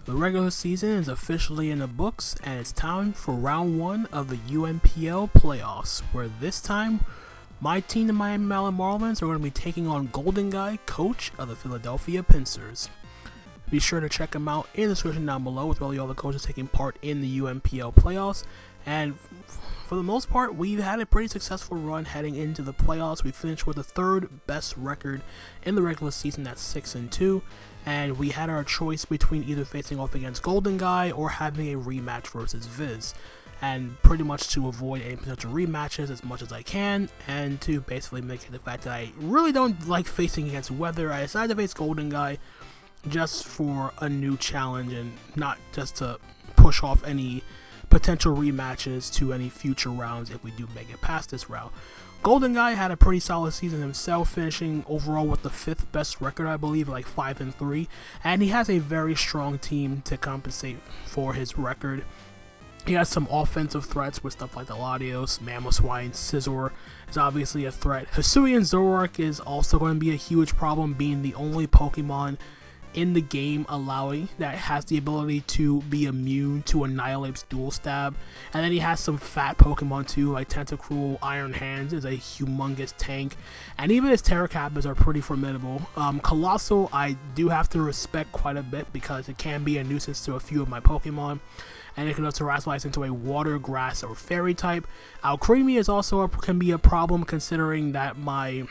The regular season is officially in the books, and it's time for round 1 of the UNPL playoffs, where this time, my team, the Miami Marlins, are going to be taking on Goldynguy, coach of the Philadelphia Pinsirs. Be sure to check them out in the description down below with all the coaches taking part in the UNPL playoffs. And for the most part, we've had a pretty successful run heading into the playoffs. We finished with the 3rd best record in the regular season at 6-2. And we had our choice between either facing off against Goldynguy or having a rematch versus Viz. And pretty much to avoid any potential rematches as much as I can, and to basically make it the fact that I really don't like facing against Weather, I decided to face Goldynguy just for a new challenge and not just to push off any potential rematches to any future rounds if we do make it past this round. Goldynguy had a pretty solid season himself, finishing overall with the 5th best record, I believe, like 5-3, and he has a very strong team to compensate for his record. He has some offensive threats with stuff like the Latios, Mamoswine, Scizor is obviously a threat. Hisuian Zoroark is also going to be a huge problem, being the only Pokemon in the game that has the ability to be immune to Annihilape's dual stab. And then he has some fat Pokemon too, like Tentacruel. Iron Hands is a humongous tank, and even his Terracappas are pretty formidable. Colossal I do have to respect quite a bit because it can be a nuisance to a few of my Pokemon, and it can also terrestrialize into a water, grass, or fairy type. Alcremie is also can be a problem, considering that my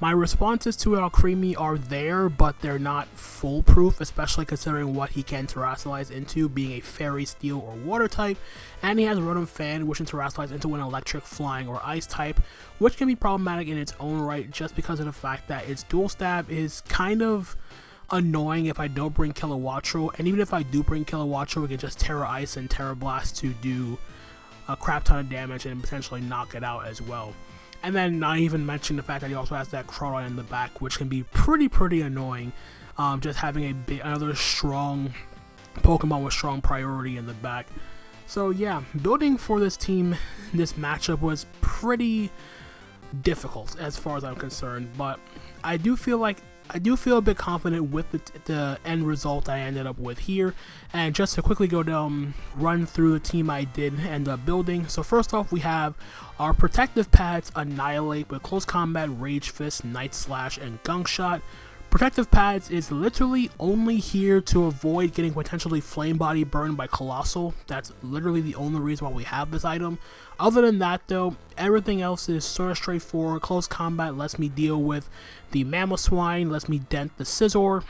responses to Alcremie are there, but they're not foolproof, especially considering what he can terrestrialize into, being a fairy, steel, or water type. And he has Rotom Fan, which can terrestrialize into an electric, flying, or ice type, which can be problematic in its own right just because of the fact that its dual stab is kind of annoying if I don't bring Kilowattrel, and even if I do bring Kilowattrel, we can just Terra Ice and Terra Blast to do a crap ton of damage and potentially knock it out as well. And then not even mention the fact that he also has that Crawdon in the back, which can be pretty annoying. Just having another strong Pokemon with strong priority in the back. So yeah, building for this team, this matchup was pretty difficult as far as I'm concerned. But I do feel a bit confident with the end result I ended up with here. And just to quickly go down, run through the team I did end up building. So first off, we have our protective pads Annihilate with Close Combat, Rage Fist, Night Slash, and Gunk Shot. Protective pads is literally only here to avoid getting potentially Flame Body burned by Colossal. That's literally the only reason why we have this item. Other than that though, everything else is sort of straightforward. Close Combat lets me deal with the Mamoswine, lets me dent the Scizor.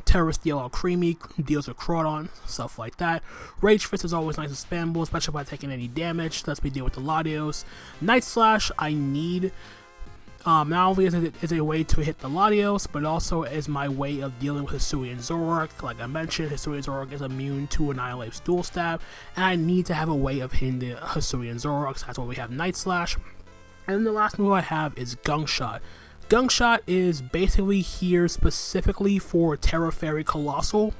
Terra Steel Alcremie deals with Crawdon, stuff like that. Rage Fist is always nice and spammable, especially by taking any damage. Lets me deal with the Latios. Night Slash I need. Not only is it a way to hit the Latios, but also is my way of dealing with Hisuian Zoroark. Like I mentioned, Hisuian Zoroark is immune to Annihilape's dual stab, and I need to have a way of hitting the Hisuian Zoroark, so that's why we have Night Slash. And then the last move I have is Gunk Shot. Gunk Shot is basically here specifically for Terra Fairy Colossal,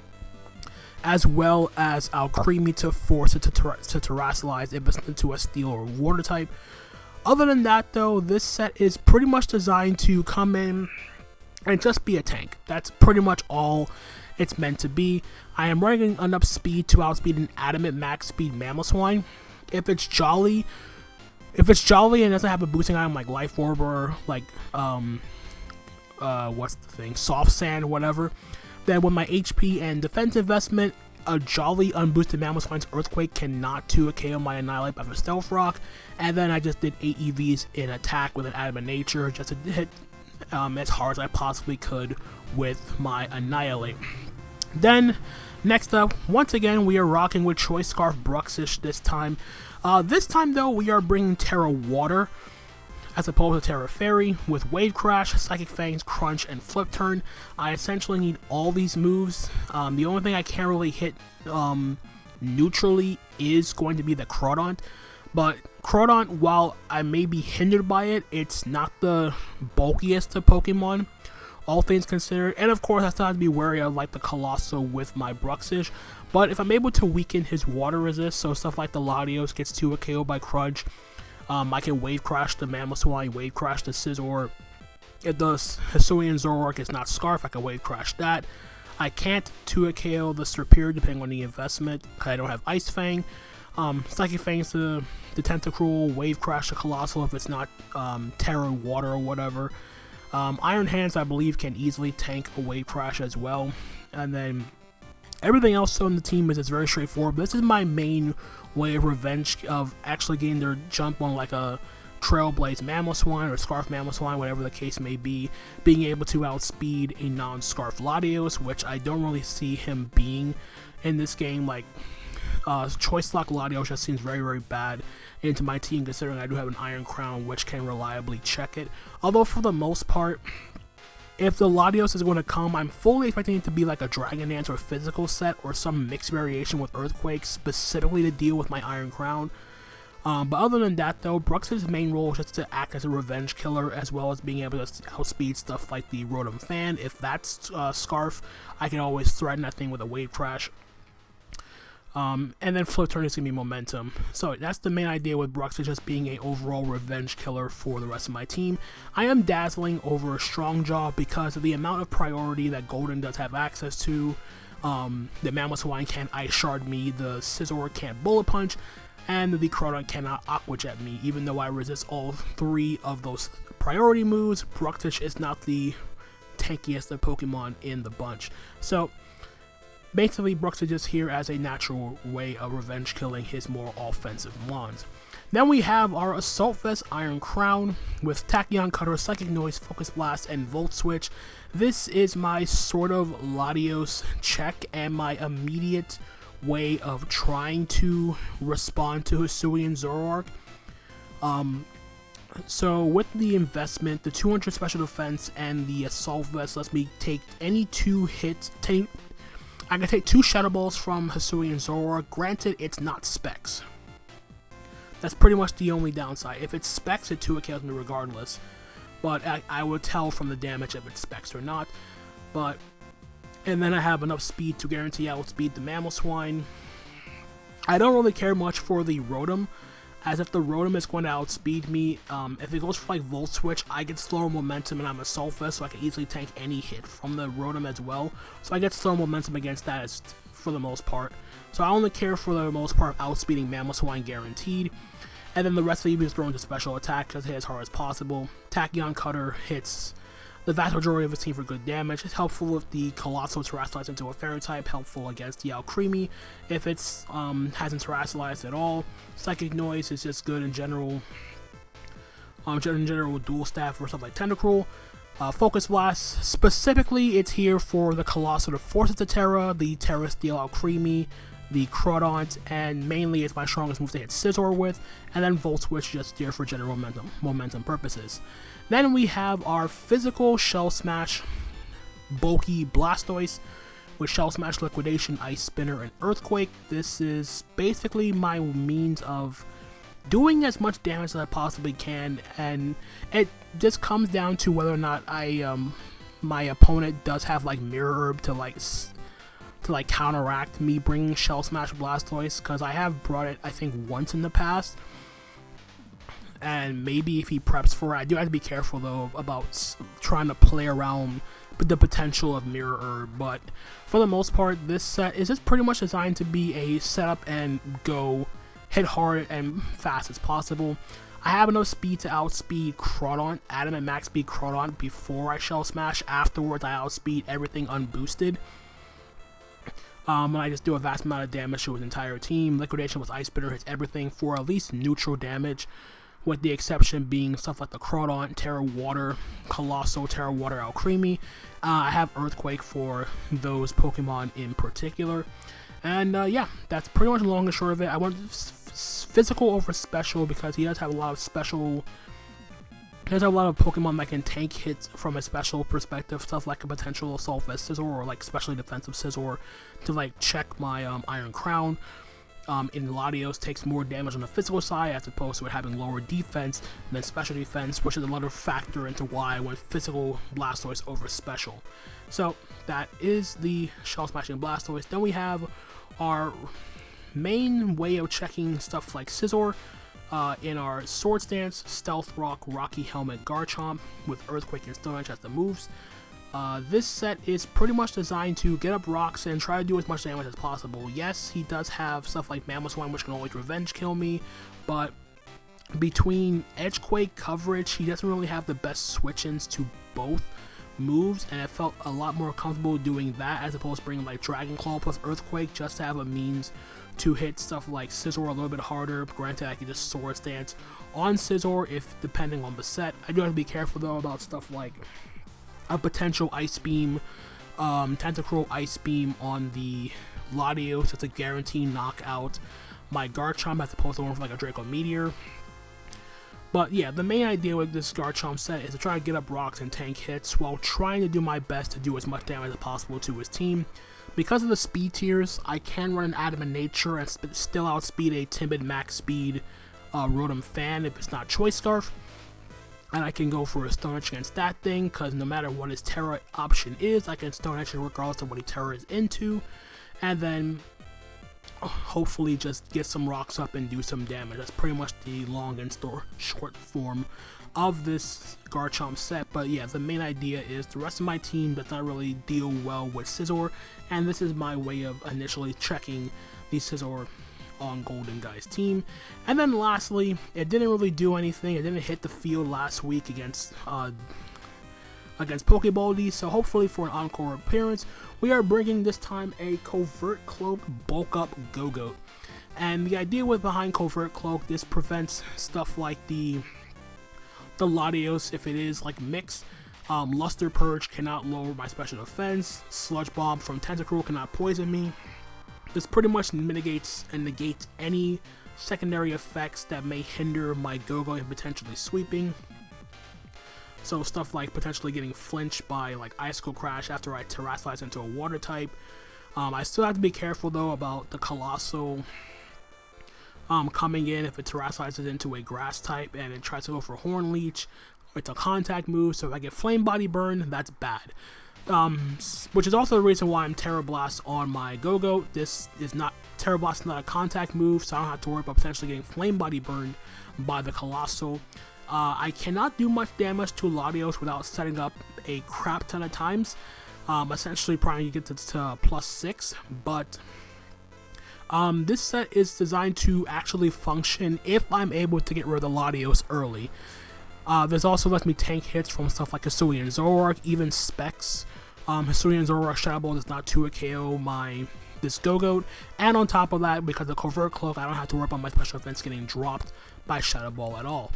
as well as Alcremie to force it to terrestrialize into a steel or water type. Other than that though, this set is pretty much designed to come in and just be a tank. That's pretty much all it's meant to be. I am running enough speed to outspeed an Adamant Max Speed Mamoswine. If it's Jolly and doesn't have a boosting item like Life Orb or like what's the thing, Soft Sand, whatever, then with my HP and defense investment, a Jolly unboosted Mamoswine's Earthquake cannot 2 KO my Annihilate after Stealth Rock, and then I just did 8 EVs in attack with an Adamant Nature just to hit as hard as I possibly could with my Annihilate. Then, next up, once again, we are rocking with Choice Scarf Bruxish this time. This time, though, we are bringing Terra Water as opposed to Terra Fairy with Wave Crash, Psychic Fangs, Crunch, and Flip Turn. I essentially need all these moves. The only thing I can't really hit neutrally is going to be the Crawdon. But Crawdon, while I may be hindered by it, it's not the bulkiest of Pokemon, all things considered. And of course, I still have to be wary of like the Colossal with my Bruxish. But if I'm able to weaken his water resist, so stuff like the Latios gets 2 KO by Crunch, I can Wave Crash the Mamoswine, Wave Crash the Scizor. If the Hisuian Zoroark is not Scarf, I can Wave Crash that. I can't 2-hit KO the Serperior depending on the investment. I don't have Ice Fang. Psychic Fang's the Tentacruel, Wave Crash the Colossal if it's not Terra Water or whatever. Iron Hands, I believe, can easily tank a Wave Crash as well. And then everything else on the team is very straightforward. But this is my main way of revenge of actually getting their jump on like a Trailblaze Mamoswine or Scarf Mamoswine, whatever the case may be, being able to outspeed a non-Scarf Latios, which I don't really see him being in this game. Like, Choice Lock Latios just seems very bad into my team, considering I do have an Iron Crown which can reliably check it. Although for the most part, if the Latios is going to come, I'm fully expecting it to be like a Dragon Dance or physical set or some mixed variation with Earthquake specifically to deal with my Iron Crown. But other than that though, Brux's main role is just to act as a revenge killer, as well as being able to outspeed stuff like the Rotom Fan. If that's Scarf, I can always threaten that thing with a Wave Crash. And then Flip Turn is going to be Momentum. So that's the main idea with Brux, is just being a overall revenge killer for the rest of my team. I am dazzling over Strong Jaw because of the amount of priority that Golden does have access to. The Mamoswine can't Ice Shard me, the Scizor can't Bullet Punch, and the Crawdon cannot Aqua Jet me. Even though I resist all 3 of those priority moves, Bruxish is not the tankiest of Pokemon in the bunch. So basically, Brux is just here as a natural way of revenge killing his more offensive mons. Then we have our Assault Vest Iron Crown with Tachyon Cutter, Psychic Noise, Focus Blast, and Volt Switch. This is my sort of Latios check and my immediate way of trying to respond to Hisuian Zoroark. So with the investment, the 200 special defense and the Assault Vest lets me take any 2 hits. I can take 2 Shadow Balls from Hisuian Zoroark. Granted, it's not Specs. That's pretty much the only downside. If it's Specs, it 2-hit kills me regardless. But I would tell from the damage if it's Specs or not. And then I have enough speed to guarantee outspeed the Mamoswine. I don't really care much for the Rotom, as if the Rotom is going to outspeed me. If it goes for like Volt Switch, I get slower momentum and I'm Assault Vest, so I can easily tank any hit from the Rotom as well. So I get slower momentum against that for the most part. So I only care for the most part outspeeding Mamoswine guaranteed. And then the rest of the is thrown to special attack, just hit as hard as possible. Tachyon Cutter hits the vast majority of his team for good damage. It's helpful if the Colossal Terrestrialized into a Fairy type, helpful against the Alcremie if it's hasn't Terrestrialized at all. Psychic Noise is just good in general. Dual Staff or stuff like Tentacruel. Focus Blast, specifically it's here for the Colossal to force it to Terra, the Terra Steel Alcremie, the Crawdont, and mainly it's my strongest move to hit Scizor with, and then Volt Switch just there for general momentum purposes. Then we have our physical Shell Smash, bulky Blastoise, with Shell Smash, Liquidation, Ice Spinner, and Earthquake. This is basically my means of doing as much damage as I possibly can, and it just comes down to whether or not my opponent does have like Mirror Herb to counteract me bringing Shell Smash Blastoise, because I have brought it I think once in the past, and maybe if he preps for it. I do have to be careful though about trying to play around with the potential of Mirror Herb, but for the most part this set is just pretty much designed to be a setup and go, hit hard and fast as possible. I have enough speed to outspeed Crawdont, Adam at max speed Crawdont before I Shell Smash. Afterwards I outspeed everything unboosted. I just do a vast amount of damage to his entire team. Liquidation with Ice Spinner hits everything for at least neutral damage, with the exception being stuff like the Crawdont, Terra Water, Colossal, Terra Water, Alcremie. I have Earthquake for those Pokemon in particular. And yeah, that's pretty much the long and short of it. I went physical over special because he does have a lot of special. There's a lot of Pokemon that can tank hits from a special perspective, stuff like a potential Assault Vest Scizor or like specially defensive Scizor to like check my Iron Crown. In Latios takes more damage on the physical side as opposed to it having lower defense than special defense, which is another factor into why I went physical Blastoise over special. So that is the Shell Smashing Blastoise. Then we have our main way of checking stuff like Scizor. In our Swords Dance, Stealth Rock, Rocky Helmet, Garchomp with Earthquake and Stone Edge as the moves. This set is pretty much designed to get up rocks and try to do as much damage as possible. Yes, he does have stuff like Mamoswine, which can always revenge kill me, but between Edgequake coverage, he doesn't really have the best switch-ins to both moves, and I felt a lot more comfortable doing that as opposed to bringing like Dragon Claw plus Earthquake just to have a means to hit stuff like Scizor a little bit harder. Granted, I can just Sword Stance on Scizor if depending on the set. I do have to be careful though about stuff like a potential Ice Beam, Tentacruel Ice Beam on the Latios. It's a guaranteed knockout my Garchomp as opposed to going for like a Draco Meteor. But yeah, the main idea with this Garchomp set is to try to get up rocks and tank hits while trying to do my best to do as much damage as possible to his team. Because of the speed tiers, I can run an Adamant Nature and still outspeed a timid max speed Rotom Fan if it's not Choice Scarf. And I can go for a Stone Edge against that thing, because no matter what his Terra option is, I can Stone Edge regardless of what he Terra is into. And then hopefully just get some rocks up and do some damage. That's pretty much the long and short form of this Garchomp set. But yeah, the main idea is the rest of my team does not really deal well with Scizor, and this is my way of initially checking the Scizor on Goldyngui's team. And then lastly, it didn't really do anything. It didn't hit the field last week against Pokebaldy, so hopefully for an encore appearance, we are bringing this time a Covert Cloak Bulk Up Gogoat. And the idea with behind Covert Cloak, this prevents stuff like the Latios if it is like mix. Luster Purge cannot lower my special defense. Sludge Bomb from Tentacruel cannot poison me. This pretty much mitigates and negates any secondary effects that may hinder my Gogoat and potentially sweeping. So stuff like potentially getting flinched by like Icicle Crash after I Terrasilize into a water type. I still have to be careful though about the Colossal coming in if it Terrasilizes into a grass type and it tries to go for Horn Leech. It's a contact move, so if I get Flame Body Burn, that's bad. Which is also the reason why I'm Terra Blast on my Gogoat. This is not Terra Blast is not a contact move, so I don't have to worry about potentially getting Flame Body burned by the Colossal. I cannot do much damage to Latios without setting up a crap ton of times. Essentially probably get to +6, but this set is designed to actually function if I'm able to get rid of the Latios early. This also lets me tank hits from stuff like Hisuian Zoroark, even Specs. Hisuian Zoroark Shadow Ball does not 2-hit KO this Gogoat, and on top of that, because of Covert Cloak, I don't have to worry about my special defense getting dropped by Shadow Ball at all.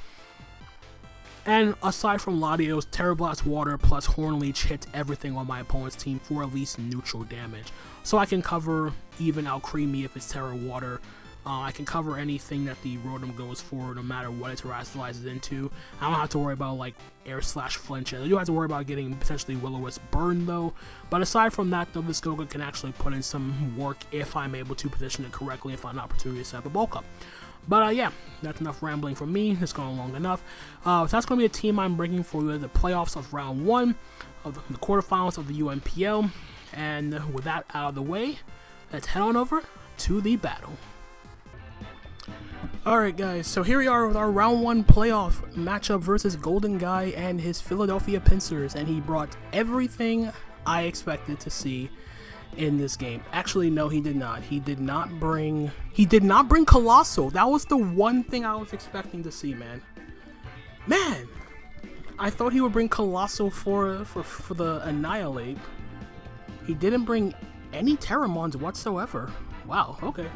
And aside from Latios, Terra Blast Water plus Horn Leech hits everything on my opponent's team for at least neutral damage. So I can cover even out Creamy if it's Terra Water. I can cover anything that the Rotom goes for, no matter what it Terrasilizes into. I don't have to worry about like Air/Flinch. I do have to worry about getting potentially Will-O-Wisp burned though. But aside from that though, this Gogoat can actually put in some work if I'm able to position it correctly and find an opportunity to set up a bulk up. But yeah, that's enough rambling from me. It's gone long enough. So that's going to be a team I'm bringing for the playoffs of round 1 of the quarterfinals of the UNPL. And with that out of the way, let's head on over to the battle. Alright guys, so here we are with our round 1 playoff matchup versus Goldynguy and his Philadelphia Pinsirs, and he brought everything I expected to see in this game. Actually, no, he did not. He did not bring Colossal. That was the one thing I was expecting to see, man. I thought he would bring Colossal for the Annihilate. He didn't bring any Terramons whatsoever. Wow, okay.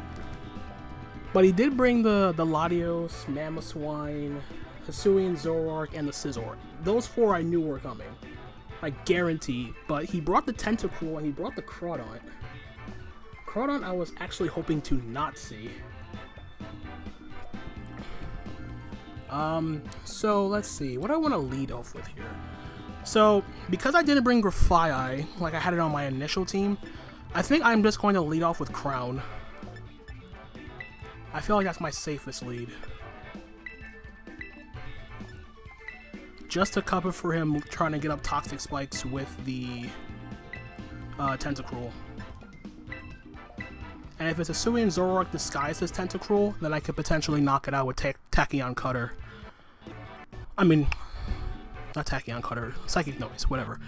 But he did bring the Latios, Mamoswine, Hisuian Zoroark, and the Scizor. Those 4 I knew were coming. Like, guaranteed. But he brought the Tentacruel and he brought the Crawdaunt. Crawdaunt I was actually hoping to not see. So let's see. What do I want to lead off with here? So, because I didn't bring Grafaiai, like I had it on my initial team, I think I'm just going to lead off with Crown. I feel like that's my safest lead. Just to cover for him trying to get up Toxic Spikes with the Tentacruel. And if it's a Hisuian Zoroark disguised as Tentacruel, then I could potentially knock it out with Tachyon Cutter. I mean, Not Tachyon Cutter, Psychic Noise, whatever.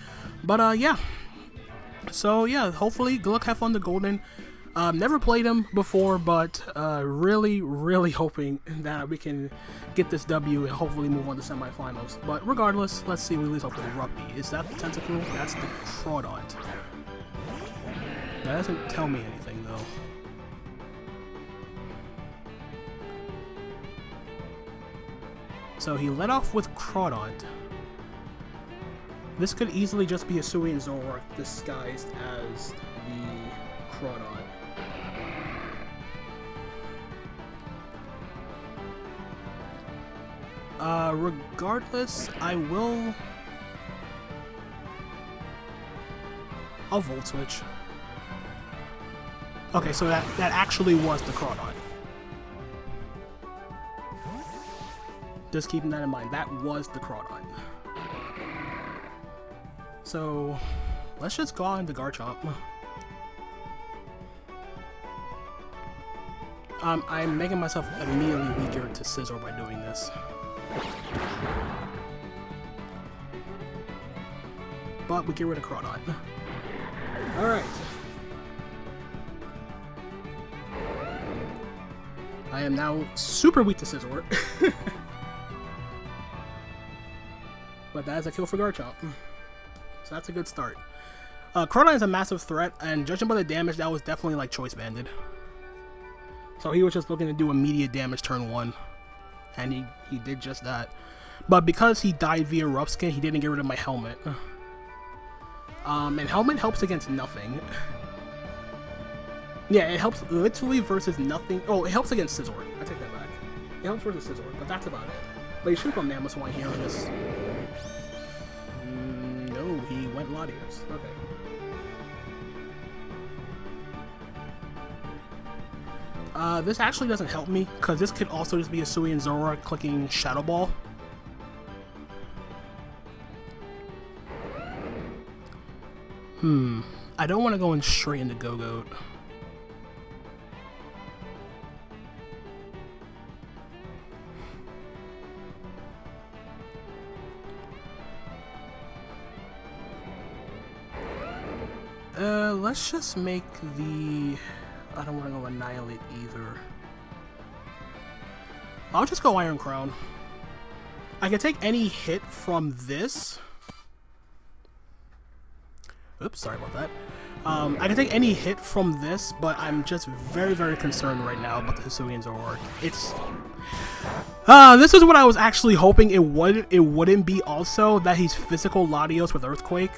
But yeah. So yeah, hopefully, good luck, have fun to Golden. Never played him before, but really, really hoping that we can get this W and hopefully move on to semifinals. But regardless, let's see. We leave off with Ruppy. Is that the Tentacle? That's the Crawdaunt. That doesn't tell me anything though. So he led off with Crawdaunt. This could easily just be a Hisuian Zoroark disguised as the Crawdaunt. Regardless, I'll Volt Switch. Okay, so that actually was the Crawdaunt. Just keeping that in mind, that was the Crawdaunt. So, let's just go on to Garchomp. I'm making myself immediately weaker to Scizor by doing this. But we get rid of Crawdaunt. Alright. I am now super weak to Scizor. But that is a kill for Garchomp. So that's a good start. Crawdaunt is a massive threat, and judging by the damage, that was definitely like choice banded. So he was just looking to do immediate damage turn 1. And he did just that. But because he died via Rough Skin, he didn't get rid of my helmet. And helmet helps against nothing. Yeah, it helps literally versus nothing. Oh, it helps against Scizor. I take that back. It helps versus Scizor, but that's about it. But he should go Mamoswine here on this. No, he went Latios. Okay. This actually doesn't help me, because this could also just be a Hisuian Zoroark clicking Shadow Ball. I don't want to go in straight into Gogoat. Let's just make the... I don't want to go Annihilate either. I'll just go Iron Crown. I can take any hit from this. Oops, sorry about that. I can take any hit from this, but I'm just very, very concerned right now about the Hisuian Zoroark. It's... this is what I was actually hoping it wouldn't be also, that he's physical Latios with Earthquake.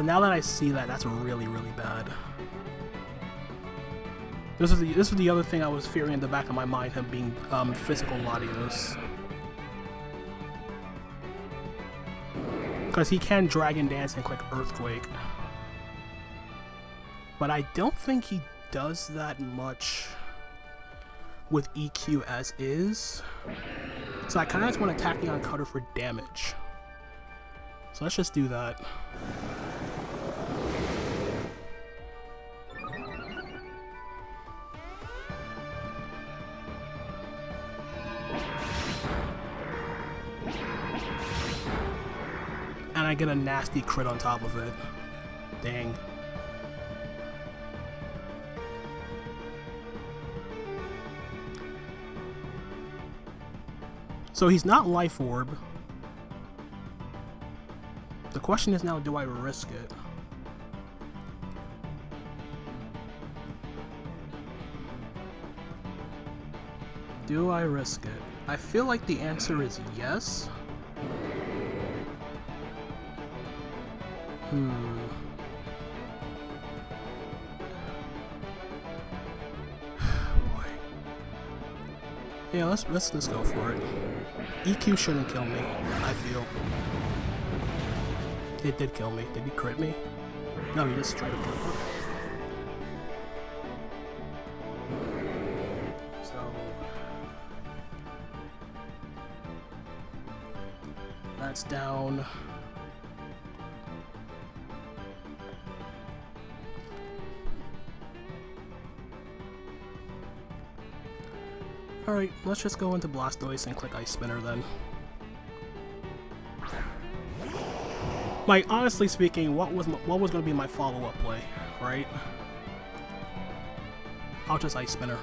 Now that I see that, that's really, really bad. This was the other thing I was fearing in the back of my mind, him being physical Latios. Because he can Dragon Dance and click Earthquake. But I don't think he does that much with EQ as is. So I kind of just want to Tachyon Cutter for damage. So let's just do that. And I get a nasty crit on top of it. Dang. So he's not Life Orb. The question is now, do I risk it? Do I risk it? I feel like the answer is yes. Boy. Yeah, let's go for it. EQ shouldn't kill me, I feel. It did kill me. Did he crit me? No, he just straight up killed me. So that's down. Alright, let's just go into Blastoise and click Ice Spinner then. Like, honestly speaking, what was going to be my follow-up play, right? I'll just Ice Spinner.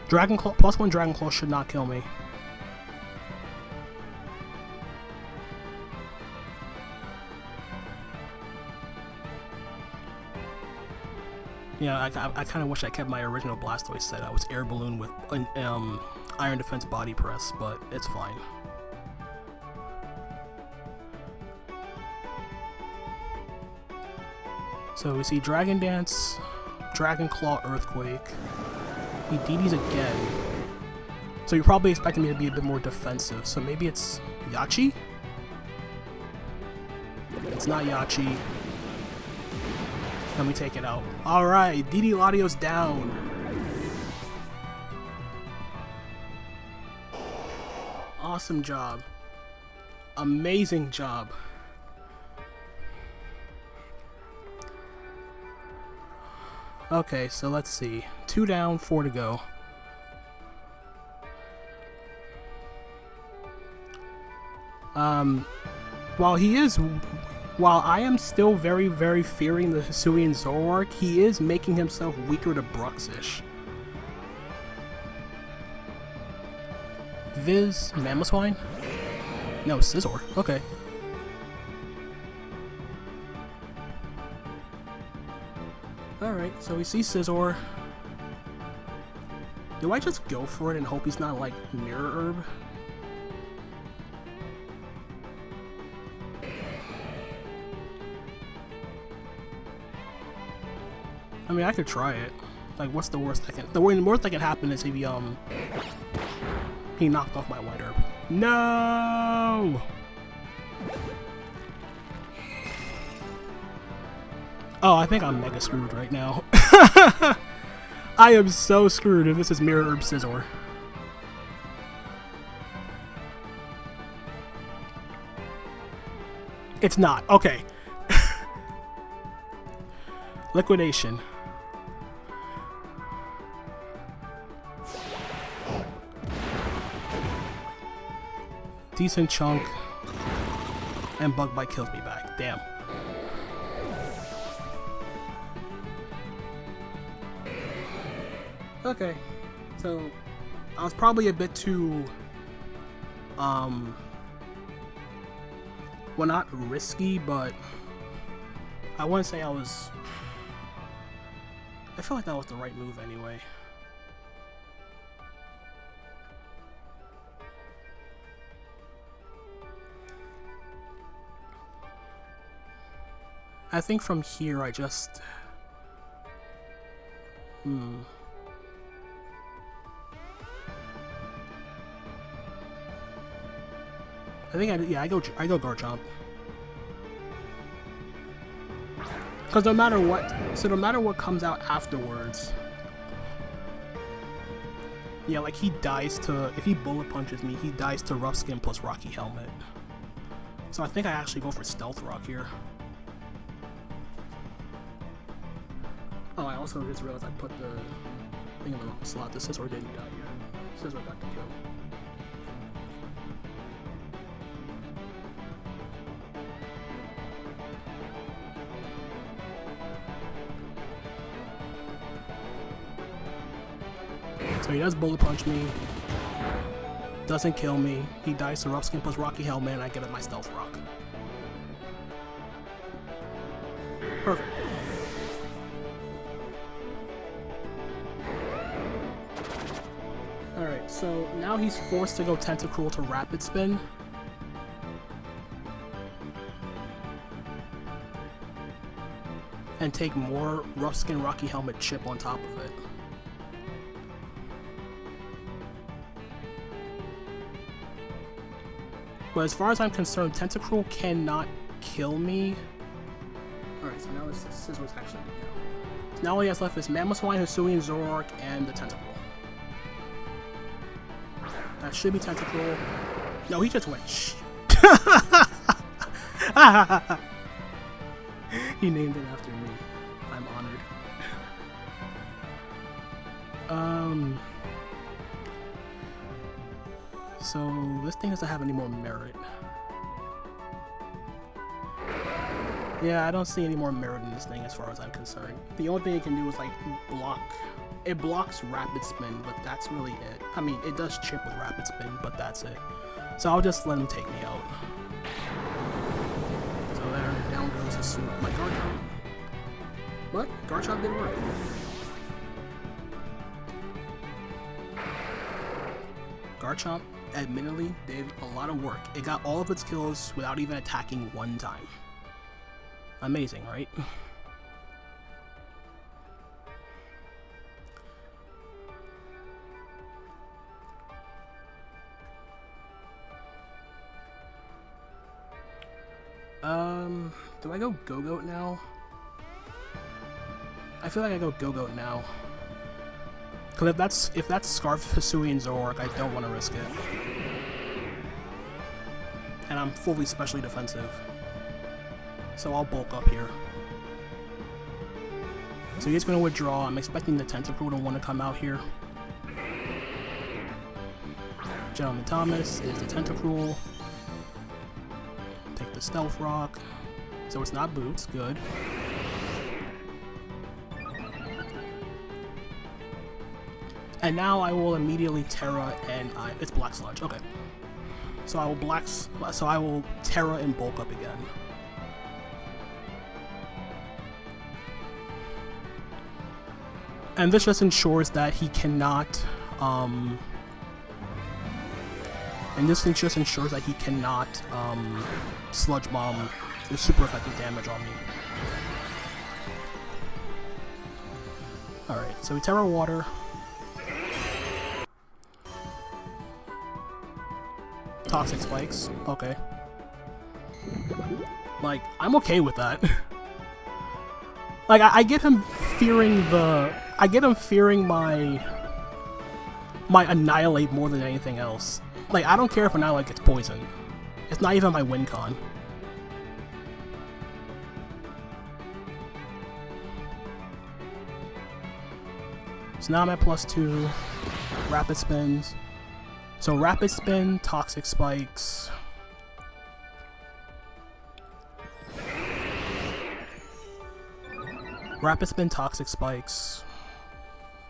Dragon Claw, +1 Dragon Claw should not kill me. Yeah, I kind of wish I kept my original Blastoise set. I was Air Balloon with Iron Defense Body Press, but it's fine. So we see Dragon Dance, Dragon Claw, Earthquake. He DDs again. So you're probably expecting me to be a bit more defensive. So maybe it's Yachi? It's not Yachi. Let me take it out. Alright, DD Ladio's down. Awesome job. Amazing job. Okay, so let's see. 2 down, 4 to go. While I am still very, very fearing the Hisuian Zoroark, he is making himself weaker to Bruxish. Viz, Mamoswine? No, Scizor. Okay. Alright, so we see Scizor. Do I just go for it and hope he's not like Mirror Herb? I mean, I could try it. Like, what's the worst that can... The worst that can happen is if he knocked off my White Herb. No! Oh, I think I'm mega screwed right now. I am so screwed if this is Mirror Herb Scizor. It's not. Okay. Liquidation. Decent chunk. And Bug Bite kills me back. Damn. Okay. So, I was probably a bit too... well, not risky, but... I wouldn't say I was... I feel like that was the right move anyway. I think from here I just... I think I go Garchomp. Because no matter what comes out afterwards, yeah, like he dies to, if he Bullet Punches me, he dies to Rough Skin plus Rocky Helmet. So I think I actually go for Stealth Rock here. Oh, I also just realized I put the thing in the wrong slot. The Scizor didn't die yet. Scizor got the kill. So he does Bullet Punch me, doesn't kill me, he dies to Rough Skin plus Rocky Helmet, and I get it my Stealth Rock. Perfect. Alright, so now he's forced to go Tentacruel to Rapid Spin. And take more Rough Skin Rocky Helmet chip on top of it. But as far as I'm concerned, Tentacruel cannot kill me. Alright, so now this Scizor's actually dead now. So now all he has left is Mamoswine, Hisuian Zoroark, and the Tentacruel. That should be Tentacruel. No, he just went shh. He named it after me. I'm honored. So this thing doesn't have any more merit. Yeah, I don't see any more merit in this thing as far as I'm concerned. The only thing it can do is like block. It blocks rapid spin, but that's really it. I mean, it does chip with rapid spin, but that's it. So I'll just let him take me out. So there, down goes his suit. My guard chop. What? Guard chop didn't work. Guard chop, admittedly, did a lot of work. It got all of its kills without even attacking one time. Amazing, right? Do I go Gogoat now? I feel like I go Gogoat now. Cause if that's Scarf, Hisuian, Zoroark, I don't want to risk it. And I'm fully specially defensive. So I'll bulk up here. So he's going to withdraw. I'm expecting the Tentacruel to want to come out here. Gentleman Thomas is the Tentacruel. Take the Stealth Rock. So it's not Boots. Good. And now I will immediately Terra and it's Black Sludge. Okay. So I will Terra and bulk up again. And this just ensures that he cannot, Sludge Bomb with super effective damage on me. Alright, so we Terra Water. Toxic Spikes, okay. Like, I'm okay with that. Like, I get him fearing my Annihilate more than anything else. Like, I don't care if Annihilate gets poisoned. It's not even my win con. So now I'm at +2. Rapid Spins. So Rapid Spin, Toxic Spikes. Rapid Spin, Toxic Spikes.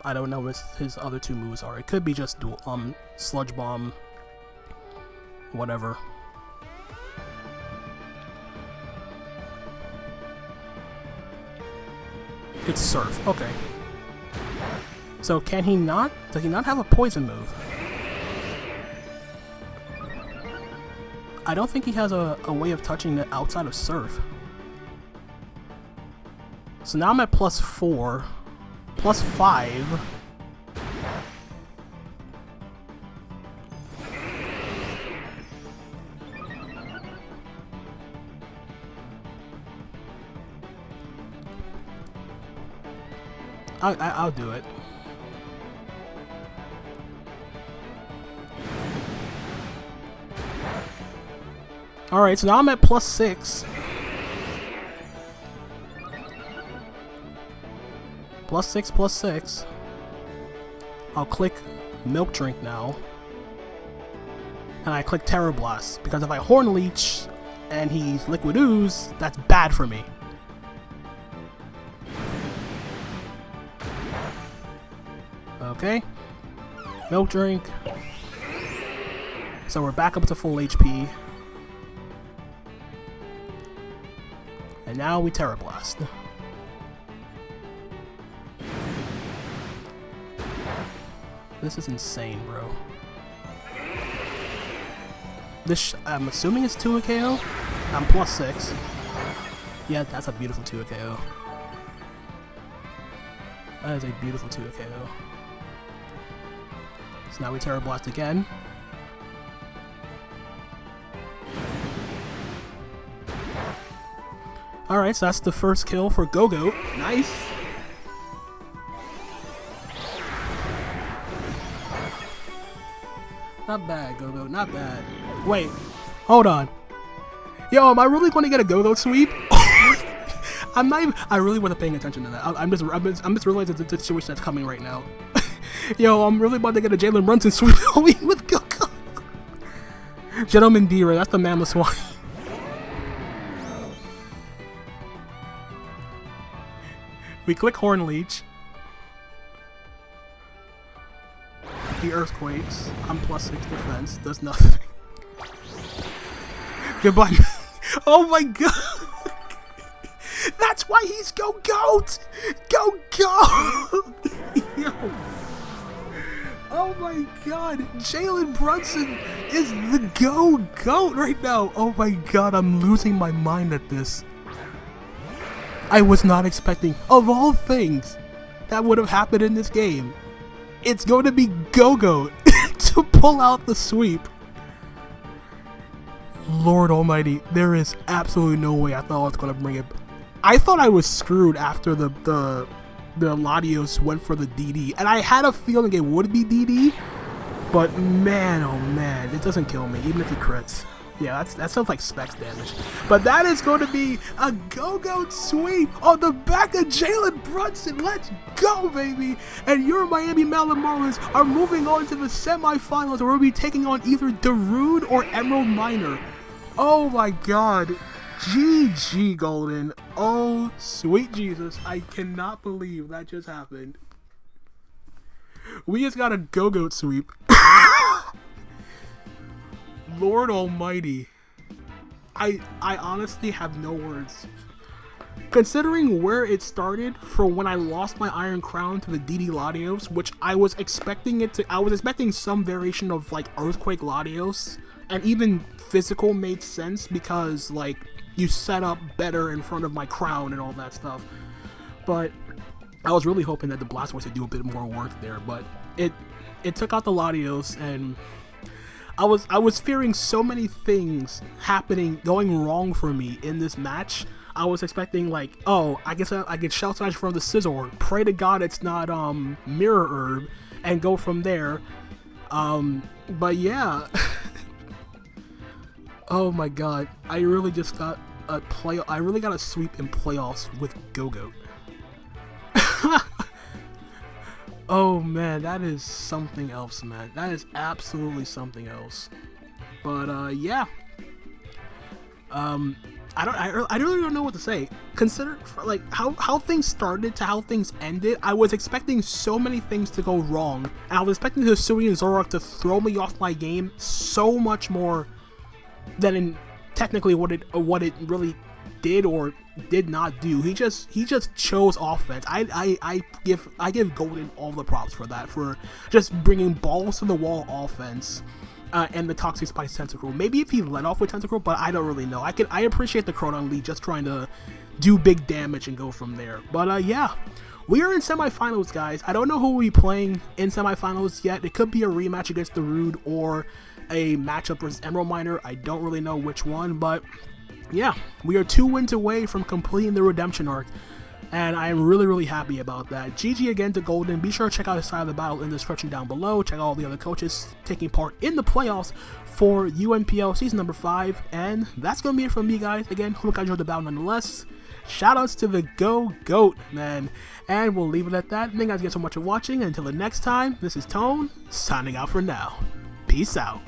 I don't know what his other two moves are. It could be just dual, Sludge Bomb. Whatever. It's Surf. Okay. So can he not? Does he not have a poison move? I don't think he has a way of touching it outside of Surf. So now I'm at +4. +5. I'll do it. Alright, so now I'm at +6. +6, +6. I'll click Milk Drink now. And I click Terror Blast, because if I Horn Leech and he's Liquid Ooze, that's bad for me. Okay. Milk Drink. So we're back up to full HP. And now we Terra Blast. This is insane, bro. This, I'm assuming it's 2 KO? I'm +6. Yeah, that's a beautiful 2 KO. That is a beautiful 2 KO. So now we Terra Blast again. Alright, so that's the first kill for Gogoat. Nice! Not bad, Gogoat, not bad. Wait, hold on. Yo, am I really going to get a Gogoat sweep? I'm not even, I really wasn't paying attention to that. I'm just realizing the situation that's coming right now. Yo, I'm really about to get a Jalen Brunson sweep with Gogoat. Gentleman D-Ray, that's the Mammoth Swine. We click Horn Leech. He Earthquakes. I'm +6 defense. Does nothing. Goodbye. Oh my god. That's why he's Gogoat! Gogoat! Yo. Oh my god. Jalen Brunson is the Gogoat right now. Oh my god, I'm losing my mind at this. I was not expecting, of all things that would have happened in this game, it's going to be Gogoat to pull out the sweep. Lord almighty, there is absolutely no way I thought I was going to bring it. I thought I was screwed after the Latios went for the DD, and I had a feeling it would be DD, but man, oh man, it doesn't kill me, even if he crits. Yeah, that sounds like specs damage. But that is going to be a Gogoat sweep on the back of Jalen Brunson. Let's go, baby! And your Miami Marlins are moving on to the semifinals, where we'll be taking on either Darude or Emerald Miner. Oh my god. GG, Golden. Oh, sweet Jesus. I cannot believe that just happened. We just got a Gogoat sweep. Lord almighty. I honestly have no words. Considering where it started from when I lost my Iron Crown to the DD Latios, which I was expecting some variation of like Earthquake Latios, and even physical made sense because like you set up better in front of my crown and all that stuff. But I was really hoping that the Blastoise would do a bit more work there, but it took out the Latios, and I was fearing so many things going wrong for me in this match. I was expecting like, oh, I guess I get Shell Smash from the Scizor, pray to God it's not Mirror Herb, and go from there. But yeah. Oh my god, I really just got I really got a sweep in playoffs with Gogoat. Oh man, that is something else, man. That is absolutely something else. But yeah. I really don't know what to say. Consider like how things started to how things ended. I was expecting so many things to go wrong, and I was expecting Hisui and Zoroark to throw me off my game so much more than in technically what it really did or did not do. He just chose offense. I give Golden all the props for that, for just bringing balls to the wall offense. And the Toxic Spice Tentacruel. Maybe if he let off with Tentacruel, but I don't really know. I appreciate the Crodon lead just trying to do big damage and go from there. But yeah, we are in semifinals, guys. I don't know who we'll be playing in semifinals yet. It could be a rematch against Darude or a matchup versus Emerald Miner. I don't really know which one, but yeah, we are 2 wins away from completing the redemption arc. And I am really, really happy about that. GG again to Golden. Be sure to check out his side of the battle in the description down below. Check out all the other coaches taking part in the playoffs for UNPL Season number 5. And that's going to be it from me, guys. Again, hope you guys enjoyed the battle nonetheless. Shoutouts to the Gogoat, man. And we'll leave it at that. Thank you guys again so much for watching. And until the next time, this is Tone, signing out for now. Peace out.